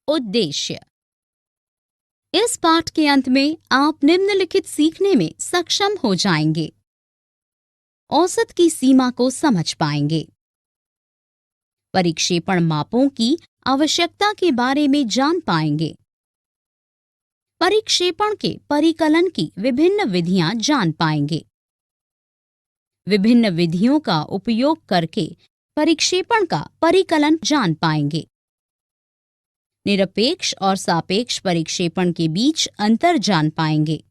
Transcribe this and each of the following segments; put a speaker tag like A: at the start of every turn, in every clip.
A: उद्देश्य। इस पाठ के अंत में आप निम्नलिखित सीखने में सक्षम हो जाएंगे। औसत की सीमा को समझ पाएंगे। परिक्षेपण मापों की आवश्यकता के बारे में जान पाएंगे। परिक्षेपण के परिकलन की विभिन्न विधियां जान पाएंगे। विभिन्न विधियों का उपयोग करके परिक्षेपण का परिकलन जान पाएंगे। निरपेक्ष और सापेक्ष परिक्षेपण के बीच अंतर जान पाएंगे।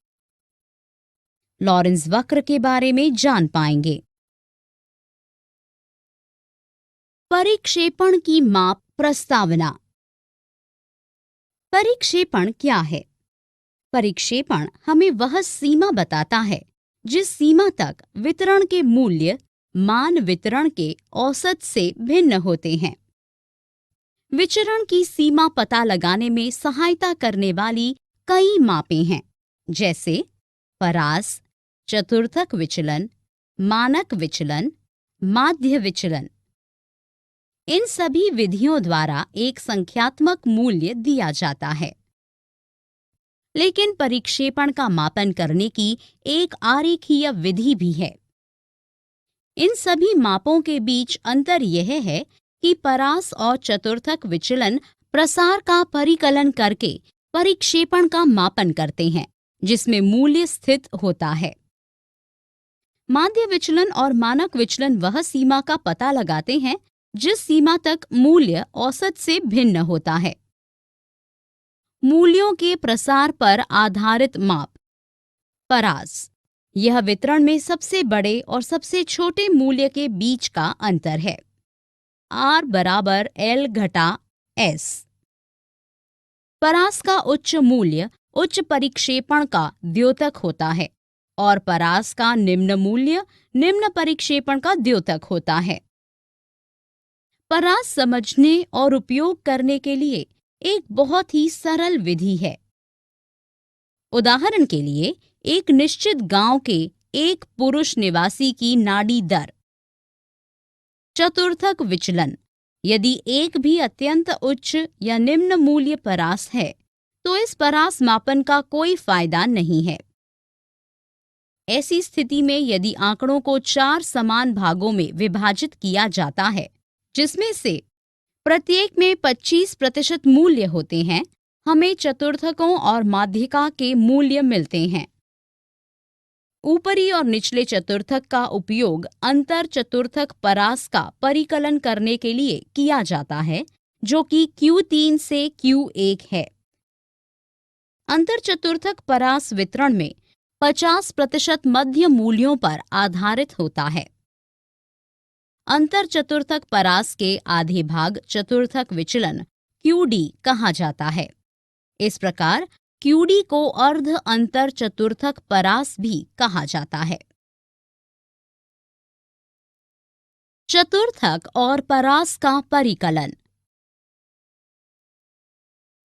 A: लॉरेंस वक्र के बारे में जान पाएंगे। परिक्षेपण की माप प्रस्तावना। परिक्षेपण क्या है? परिक्षेपण हमें वह सीमा बताता है जिस सीमा तक वितरण के मूल्य मान वितरण के औसत से भिन्न होते हैं। विचरण की सीमा पता लगाने में सहायता करने वाली कई मापें हैं, जैसे परास, चतुर्थक विचलन, मानक विचलन, माध्य विचलन। इन सभी विधियों द्वारा एक संख्यात्मक मूल्य दिया जाता है। लेकिन परिक्षेपण का मापन करने की एक आरेखीय विधि भी है। इन सभी मापों के बीच अंतर यह है कि परास और चतुर्थक विचलन प्रसार का परिकलन करके परिक्षेपण का मापन करते हैं, जिसमें मूल्य स्थित होता है। माध्य विचलन और मानक विचलन वह सीमा का पता लगाते हैं जिस सीमा तक मूल्य औसत से भिन्न होता है। मूल्यों के प्रसार पर आधारित माप। परास, यह वितरण में सबसे बड़े और सबसे छोटे मूल्य के बीच का अंतर है। R बराबर L घटा S। परास का उच्च मूल्य उच्च परिक्षेपण का द्योतक होता है और परास का निम्न मूल्य निम्न परिक्षेपण का द्योतक होता है। परास समझने और उपयोग करने के लिए एक बहुत ही सरल विधि है। उदाहरण के लिए, एक निश्चित गांव के एक पुरुष निवासी की नाड़ी दर। चतुर्थक विचलन, यदि एक भी अत्यंत उच्च या निम्न मूल्य परास है तो इस परास मापन का कोई फायदा नहीं है। ऐसी स्थिति में यदि आंकड़ों को 4 समान भागों में विभाजित किया जाता है, जिसमें से प्रत्येक में 25% मूल्य होते हैं, हमें चतुर्थकों और माध्यिका के मूल्य मिलते हैं। ऊपरी और निचले चतुर्थक का उपयोग अंतर चतुर्थक परास का परिकलन करने के लिए किया जाता है, जो कि Q3 से Q1 है। अंतर चतुर्थक परास वितरण में 50% मध्य मूल्यों पर आधारित होता है। अंतर चतुर्थक परास के आधे भाग चतुर्थक विचलन QD कहा जाता है। इस प्रकार QD को अर्ध अंतर चतुर्थक परास भी कहा जाता है। चतुर्थक और परास का परिकलन।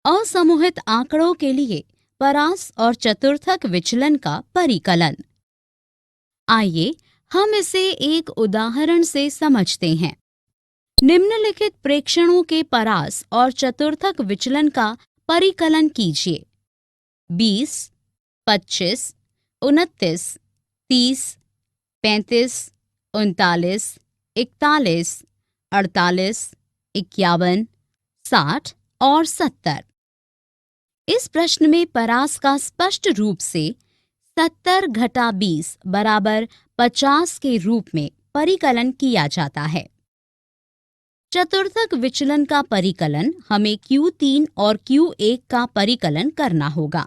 A: असमूहित आंकड़ों के लिए परास और चतुर्थक विचलन का परिकलन। आइए हम इसे एक उदाहरण से समझते हैं। निम्नलिखित प्रेक्षणों के परास और चतुर्थक विचलन का परिकलन कीजिए। 20, 25, 29, 30, 35, 39, 41, 48, 51, 60 और 70। इस प्रश्न में परास का स्पष्ट रूप से 70 घटा 20 बराबर 50 के रूप में परिकलन किया जाता है। चतुर्थक विचलन का परिकलन हमें Q3 और Q1 का परिकलन करना होगा।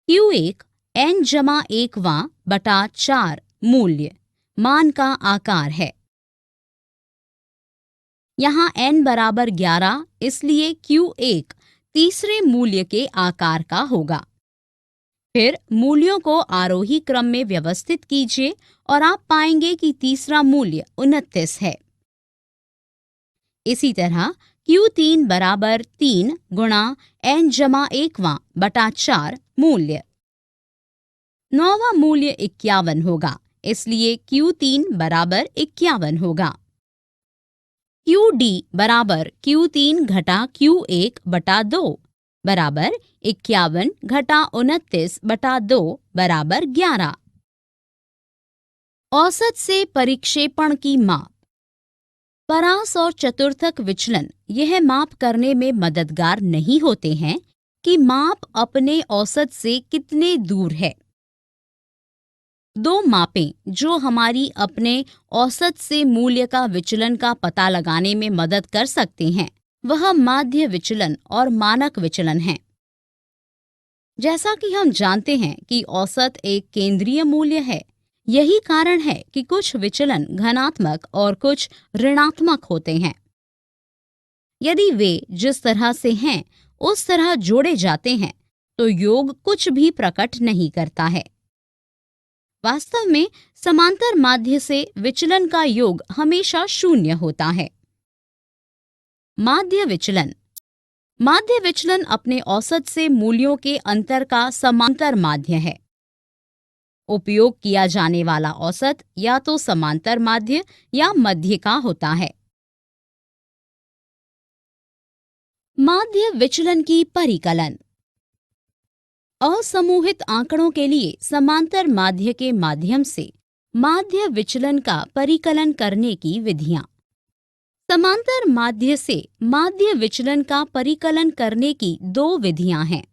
A: Q1 n/1वां बटा 4 मूल्य मान का आकार है। यहाँ n बराबर 11, इसलिए Q1 तीसरे मूल्य के आकार का होगा। फिर मूल्यों को आरोही क्रम में व्यवस्थित कीजिए और आप पाएंगे कि तीसरा मूल्य 29 है। इसी तरह Q3 बराबर 3 गुणा n/1वां बटा 4 मूल्य। 9वां मूल्य 51 होगा, इसलिए Q3 बराबर 51 होगा। QD बराबर Q3 घटा Q1 बटा 2 बराबर 51 घटा 29 बटा 2 बराबर 11। औसत से परिक्षेपण की माप। परास और चतुर्थक विचलन यह माप करने में मददगार नहीं होते हैं कि माप अपने औसत से कितने दूर है। दो मापें जो हमारी अपने औसत से मूल्य का विचलन का पता लगाने में मदद कर सकते हैं वह माध्य विचलन और मानक विचलन हैं। जैसा कि हम जानते हैं कि औसत एक केंद्रीय मूल्य है, यही कारण है कि कुछ विचलन धनात्मक और कुछ ऋणात्मक होते हैं। यदि वे जिस तरह से हैं उस तरह जोड़े जाते हैं तो योग कुछ भी प्रकट नहीं करता है। वास्तव में समांतर माध्य से विचलन का योग हमेशा शून्य होता है। माध्य विचलन। माध्य विचलन अपने औसत से मूल्यों के अंतर का समांतर माध्य है। उपयोग किया जाने वाला औसत या तो समांतर माध्य या मध्य का होता है। माध्य विचलन की परिकलन। असमूहित आंकड़ों के लिए समांतर माध्य के माध्यम से माध्य विचलन का परिकलन करने की विधियां। समांतर माध्य से माध्य विचलन का परिकलन करने की दो विधियां हैं।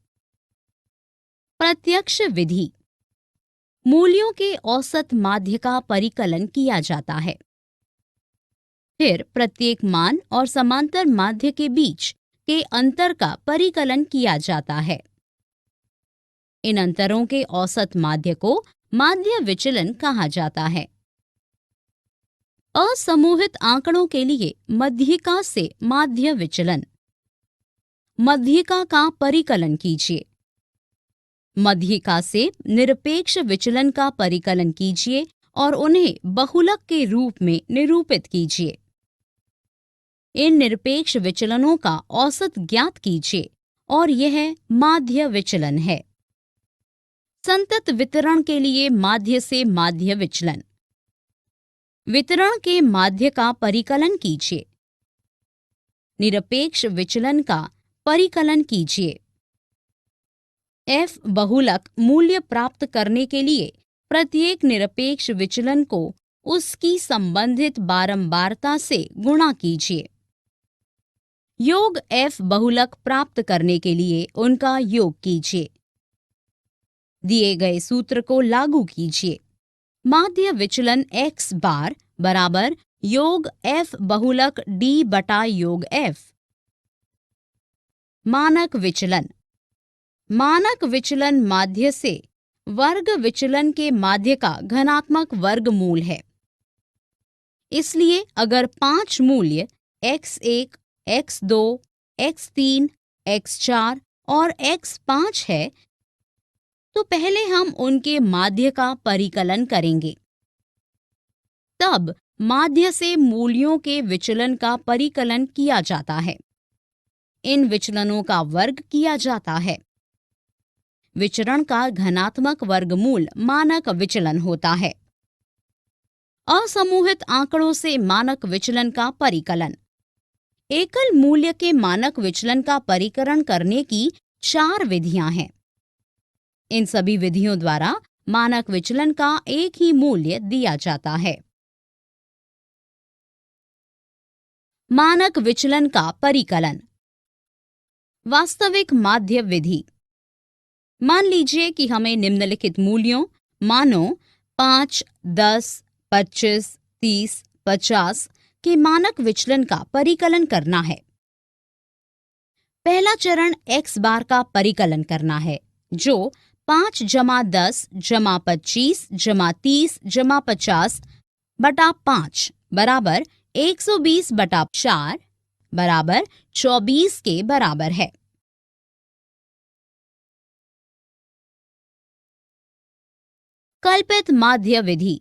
A: प्रत्यक्ष विधि। मूल्यों के औसत माध्य का परिकलन किया जाता है। फिर प्रत्येक मान और समांतर माध्य के बीच के अंतर का परिकलन किया जाता है। इन अंतरों के औसत माध्य को माध्य विचलन कहा जाता है। असमूहित आंकड़ों के लिए मध्यिका से माध्य विचलन। मध्यिका का परिकलन कीजिए। मध्यिका से निरपेक्ष विचलन का परिकलन कीजिए और उन्हें बहुलक के रूप में निरूपित कीजिए। इन निरपेक्ष विचलनों का औसत ज्ञात कीजिए और यह माध्य विचलन है। संतत वितरण के लिए माध्य से माध्य विचलन। वितरण के माध्य का परिकलन कीजिए। निरपेक्ष विचलन का परिकलन कीजिए। F बहुलक मूल्य प्राप्त करने के लिए प्रत्येक निरपेक्ष विचलन को उसकी संबंधित बारंबारता से गुणा कीजिए। योग F बहुलक प्राप्त करने के लिए उनका योग कीजिए। दिए गए सूत्र को लागू कीजिए। माध्य विचलन x बार बराबर योग F बहुलक D बटा योग F। मानक विचलन। मानक विचलन माध्य से वर्ग विचलन के माध्य का धनात्मक वर्गमूल है। इसलिए अगर 5 मूल्य x1, x2, x3, x4 और x5 है तो पहले हम उनके माध्य का परिकलन करेंगे। तब माध्य से मूल्यों के विचलन का परिकलन किया जाता है। इन विचलनों का वर्ग किया जाता है। विचरण का धनात्मक वर्गमूल मानक विचलन होता है। असमूहित आंकड़ों से मानक विचलन का परिकलन। एकल मूल्य के मानक विचलन का परिकलन करने की 4 विधियां हैं। इन सभी विधियों द्वारा मानक विचलन का एक ही मूल्य दिया जाता है। मानक विचलन का परिकलन। वास्तविक माध्य विधि। मान लीजिए कि हमें निम्नलिखित मूल्यों मानों 5, 10, 25, 30, 50 के मानक विचलन का परिकलन करना है। पहला चरण x बार का परिकलन करना है जो 5 जमा 10 जमा 25 जमा 30 जमा 50 बटा 5 बराबर 120 बटा 4 बराबर 24 के बराबर है। कल्पित माध्य विधि।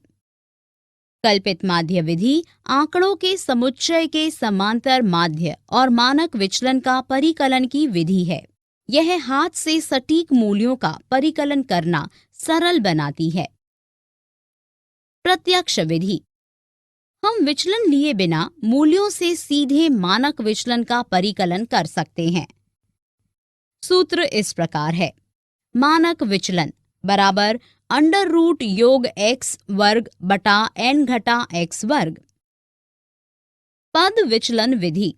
A: कल्पित माध्य विधि आंकड़ों के समुच्चय के समांतर माध्य और मानक विचलन का परिकलन की विधि है। यह हाथ से सटीक मूल्यों का परिकलन करना सरल बनाती है। प्रत्यक्ष विधि। हम विचलन लिए बिना मूल्यों से सीधे मानक विचलन का परिकलन कर सकते हैं। सूत्र इस प्रकार है। मानक विचलन बराबर अंडर रूट योग x वर्ग बटा n घटा x वर्ग। पद विचलन विधि।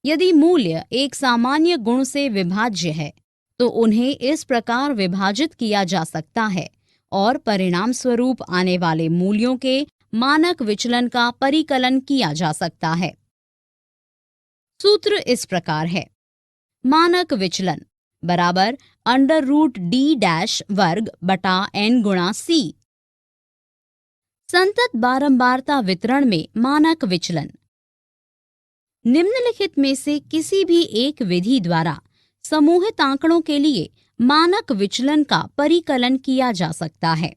A: यदि मूल्य एक सामान्य गुण से विभाज्य है तो उन्हें इस प्रकार विभाजित किया जा सकता है और परिणाम स्वरूप आने वाले मूल्यों के मानक विचलन का परिकलन किया जा सकता है। सूत्र इस प्रकार है। मानक विचलन बराबर अंडर रूट d डैश वर्ग बटा n गुणा c। संतत बारंबारता वितरण में मानक विचलन। निम्नलिखित में से किसी भी एक विधि द्वारा समूहित आंकड़ों के लिए मानक विचलन का परिकलन किया जा सकता है।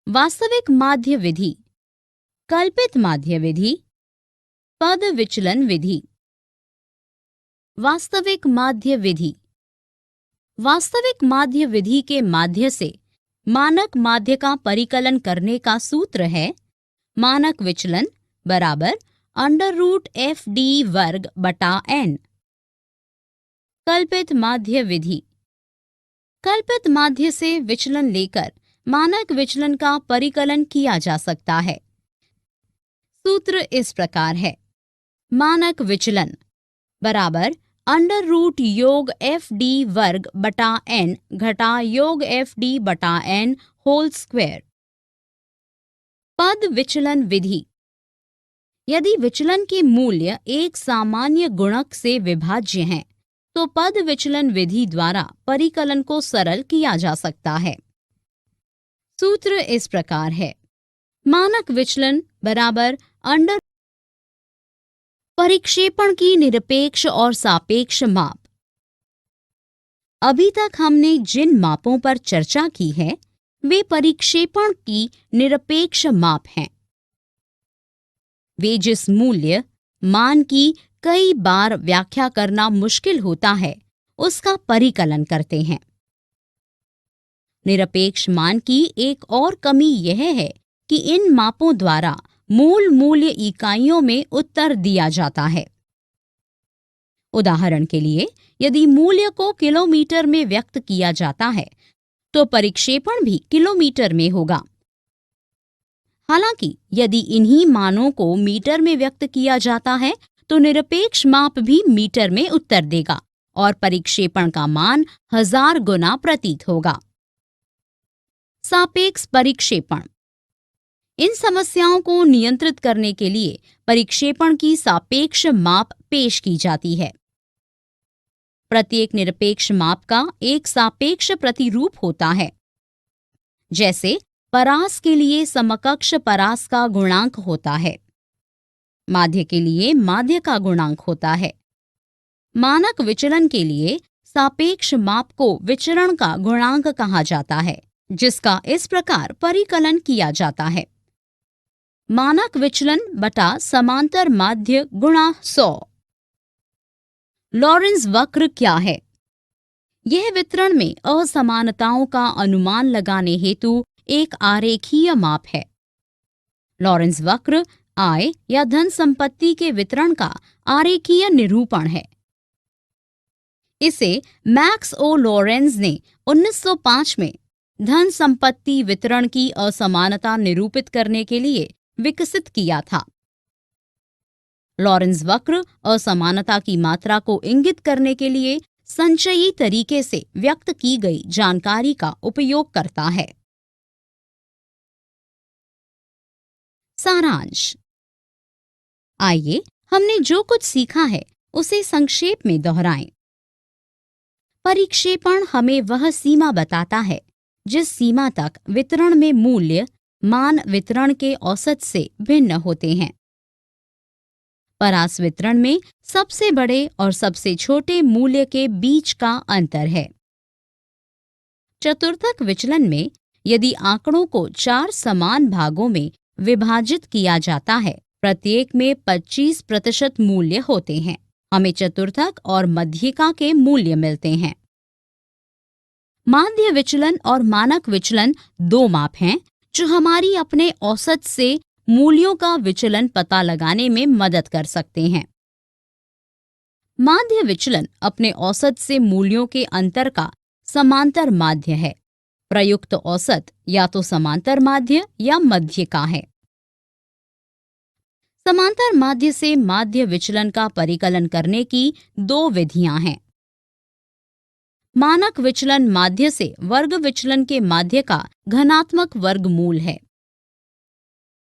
A: वास्तविक माध्य विधि, कल्पित माध्य विधि, पद विचलन विधि। वास्तविक माध्य विधि। वास्तविक माध्य विधि के माध्य से मानक माध्य का परिकलन करने का सूत्र है मानक विचलन बराबर अंडर रूट एफ डी वर्ग बटा n। कल्पित माध्य विधि। कल्पित माध्य से विचलन लेकर मानक विचलन का परिकलन किया जा सकता है। सूत्र इस प्रकार है। मानक विचलन बराबर अंडर रूट योग एफ डी वर्ग बटा n घटा योग एफ डी बटा n होल स्क्वायर। पद विचलन विधि। यदि विचलन के मूल्य एक सामान्य गुणक से विभाज्य हैं तो पद विचलन विधि द्वारा परिकलन को सरल किया जा सकता है। सूत्र इस प्रकार है। मानक विचलन बराबर अंडर परिक्षेपण की निरपेक्ष और सापेक्ष माप। अभी तक हमने जिन मापों पर चर्चा की है वे परिक्षेपण की निरपेक्ष माप हैं। वे जिस मूल्य मान की कई बार व्याख्या करना मुश्किल होता है उसका परिकलन करते हैं। निरपेक्ष मान की एक और कमी यह है कि इन मापों द्वारा मूल मूल्य इकाइयों में उत्तर दिया जाता है। उदाहरण के लिए यदि मूल्य को किलोमीटर में व्यक्त किया जाता है तो परिक्षेपण भी किलोमीटर में होगा। हालांकि यदि इन्हीं मानों को मीटर में व्यक्त किया जाता है तो निरपेक्ष माप भी मीटर में उत्तर देगा और परिक्षेपण का मान 1000 गुना प्रतीत होगा। सापेक्ष परिक्षेपण। इन समस्याओं को नियंत्रित करने के लिए परिक्षेपण की सापेक्ष माप पेश की जाती है। प्रत्येक निरपेक्ष माप का एक सापेक्ष प्रतिरूप होता है। जैसे परास के लिए समकक्ष परास का गुणांक होता है, माध्य के लिए माध्य का गुणांक होता है। मानक विचलन के लिए सापेक्ष माप को विचरण का गुणांक कहा जाता है, जिसका इस प्रकार परिकलन किया जाता है। मानक विचलन बटा समांतर माध्य गुणा 100। लॉरेंज वक्र क्या है? यह वितरण में असमानताओं का अनुमान लगाने हेतु एक आरेखीय माप है। लॉरेंज वक्र आय या धन संपत्ति के वितरण का आरेखीय निरूपण है। इसे मैक्स ओ लॉरेंज ने 1905 में धन संपत्ति वितरण की असमानता निरूपित करने के लिए विकसित किया था। लॉरेंज वक्र असमानता की मात्रा को इंगित करने के लिए संचयी तरीके से व्यक्त की गई जानकारी का उपयोग करता है। सारांश। आइए हमने जो कुछ सीखा है उसे संक्षेप में दोहराएं। परिक्षेपण हमें वह सीमा बताता है जिस सीमा तक वितरण में मूल्य मान वितरण के औसत से भिन्न होते हैं। परास वितरण में सबसे बड़े और सबसे छोटे मूल्य के बीच का अंतर है। चतुर्थक विचलन में यदि आंकड़ों को 4 समान भागों में विभाजित किया जाता है, प्रत्येक में 25% मूल्य होते हैं। हमें चतुर्थक और मध्यिका के मूल्य मिलते हैं। माध्य विचलन और मानक विचलन 2 माप हैं जो हमारी अपने औसत से मूल्यों का विचलन पता लगाने में मदद कर सकते हैं। माध्य विचलन अपने औसत से मूल्यों के अंतर का समांतर माध्य है। प्रयुक्त औसत या तो समांतर माध्य या मध्य का है। समांतर माध्य से माध्य विचलन का परिकलन करने की दो विधियां हैं। मानक विचलन माध्य से वर्ग विचलन के माध्य का घनात्मक वर्गमूल है।